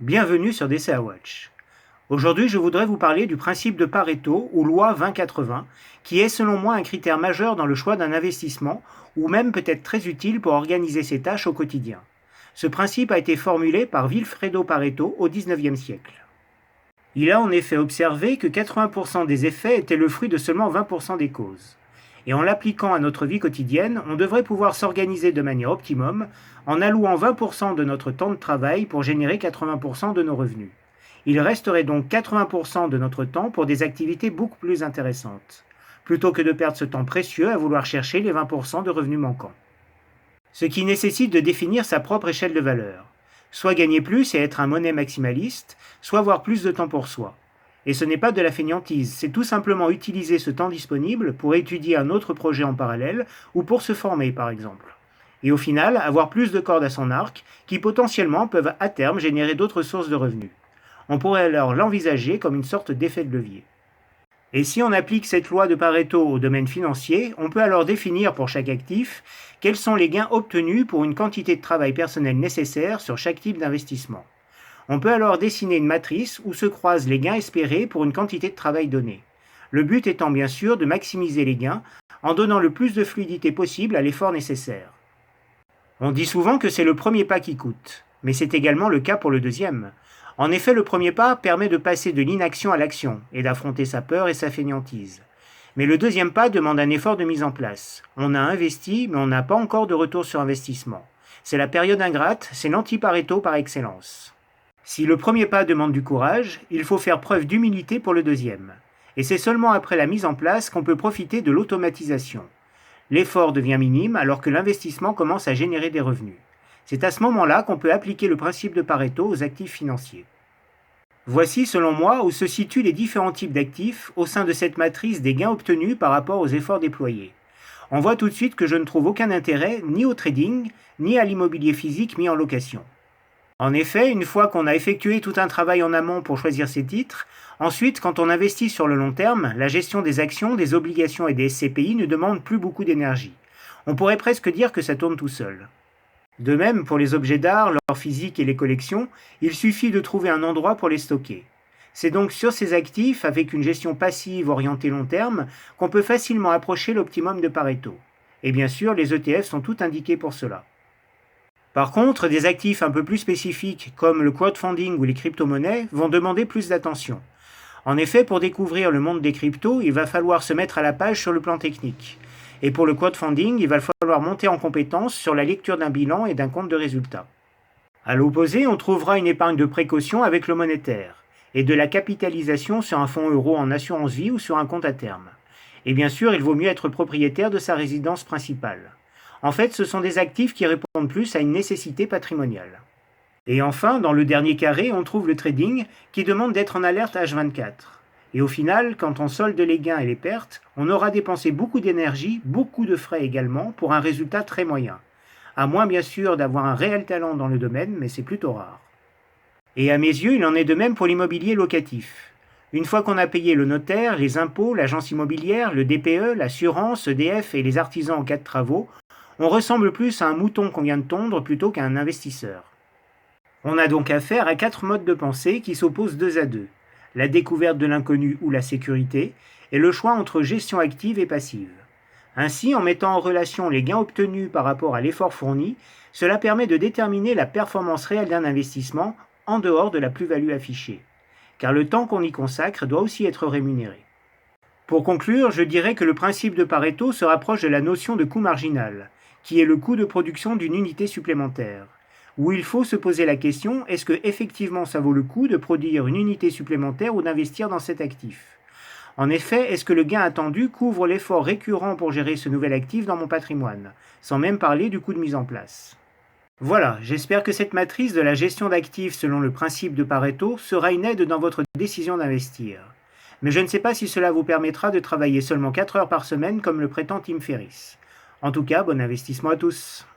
Bienvenue sur DCA Watch. Aujourd'hui, je voudrais vous parler du principe de Pareto ou loi 20-80, qui est selon moi un critère majeur dans le choix d'un investissement ou même peut-être très utile pour organiser ses tâches au quotidien. Ce principe a été formulé par Vilfredo Pareto au XIXe siècle. Il a en effet observé que 80% des effets étaient le fruit de seulement 20% des causes. Et en l'appliquant à notre vie quotidienne, on devrait pouvoir s'organiser de manière optimum en allouant 20% de notre temps de travail pour générer 80% de nos revenus. Il resterait donc 80% de notre temps pour des activités beaucoup plus intéressantes, plutôt que de perdre ce temps précieux à vouloir chercher les 20% de revenus manquants. Ce qui nécessite de définir sa propre échelle de valeur. Soit gagner plus et être un monnaie maximaliste, soit avoir plus de temps pour soi. Et ce n'est pas de la fainéantise, c'est tout simplement utiliser ce temps disponible pour étudier un autre projet en parallèle ou pour se former par exemple. Et au final, avoir plus de cordes à son arc qui potentiellement peuvent à terme générer d'autres sources de revenus. On pourrait alors l'envisager comme une sorte d'effet de levier. Et si on applique cette loi de Pareto au domaine financier, on peut alors définir pour chaque actif quels sont les gains obtenus pour une quantité de travail personnel nécessaire sur chaque type d'investissement. On peut alors dessiner une matrice où se croisent les gains espérés pour une quantité de travail donnée. Le but étant bien sûr de maximiser les gains en donnant le plus de fluidité possible à l'effort nécessaire. On dit souvent que c'est le premier pas qui coûte, mais c'est également le cas pour le deuxième. En effet, le premier pas permet de passer de l'inaction à l'action et d'affronter sa peur et sa fainéantise. Mais le deuxième pas demande un effort de mise en place. On a investi, mais on n'a pas encore de retour sur investissement. C'est la période ingrate, c'est l'anti-Pareto par excellence. Si le premier pas demande du courage, il faut faire preuve d'humilité pour le deuxième. Et c'est seulement après la mise en place qu'on peut profiter de l'automatisation. L'effort devient minime alors que l'investissement commence à générer des revenus. C'est à ce moment-là qu'on peut appliquer le principe de Pareto aux actifs financiers. Voici, selon moi, où se situent les différents types d'actifs au sein de cette matrice des gains obtenus par rapport aux efforts déployés. On voit tout de suite que je ne trouve aucun intérêt ni au trading, ni à l'immobilier physique mis en location. En effet, une fois qu'on a effectué tout un travail en amont pour choisir ses titres, ensuite, quand on investit sur le long terme, la gestion des actions, des obligations et des SCPI ne demande plus beaucoup d'énergie. On pourrait presque dire que ça tourne tout seul. De même, pour les objets d'art, leur physique et les collections, il suffit de trouver un endroit pour les stocker. C'est donc sur ces actifs, avec une gestion passive orientée long terme, qu'on peut facilement approcher l'optimum de Pareto. Et bien sûr, les ETF sont tout indiqués pour cela. Par contre, des actifs un peu plus spécifiques, comme le crowdfunding ou les crypto-monnaies, vont demander plus d'attention. En effet, pour découvrir le monde des cryptos, il va falloir se mettre à la page sur le plan technique. Et pour le crowdfunding, il va falloir monter en compétence sur la lecture d'un bilan et d'un compte de résultats. À l'opposé, on trouvera une épargne de précaution avec le monétaire, et de la capitalisation sur un fonds euro en assurance vie ou sur un compte à terme. Et bien sûr, il vaut mieux être propriétaire de sa résidence principale. En fait, ce sont des actifs qui répondent plus à une nécessité patrimoniale. Et enfin, dans le dernier carré, on trouve le trading qui demande d'être en alerte H24. Et au final, quand on solde les gains et les pertes, on aura dépensé beaucoup d'énergie, beaucoup de frais également, pour un résultat très moyen. À moins bien sûr d'avoir un réel talent dans le domaine, mais c'est plutôt rare. Et à mes yeux, il en est de même pour l'immobilier locatif. Une fois qu'on a payé le notaire, les impôts, l'agence immobilière, le DPE, l'assurance, EDF et les artisans en cas de travaux, on ressemble plus à un mouton qu'on vient de tondre plutôt qu'à un investisseur. On a donc affaire à 4 modes de pensée qui s'opposent deux à deux. La découverte de l'inconnu ou la sécurité, et le choix entre gestion active et passive. Ainsi, en mettant en relation les gains obtenus par rapport à l'effort fourni, cela permet de déterminer la performance réelle d'un investissement en dehors de la plus-value affichée. Car le temps qu'on y consacre doit aussi être rémunéré. Pour conclure, je dirais que le principe de Pareto se rapproche de la notion de coût marginal, qui est le coût de production d'une unité supplémentaire, où il faut se poser la question, est-ce que effectivement ça vaut le coup de produire une unité supplémentaire ou d'investir dans cet actif ? En effet, est-ce que le gain attendu couvre l'effort récurrent pour gérer ce nouvel actif dans mon patrimoine, sans même parler du coût de mise en place ? Voilà, j'espère que cette matrice de la gestion d'actifs selon le principe de Pareto sera une aide dans votre décision d'investir. Mais je ne sais pas si cela vous permettra de travailler seulement 4 heures par semaine comme le prétend Tim Ferriss. En tout cas, bon investissement à tous.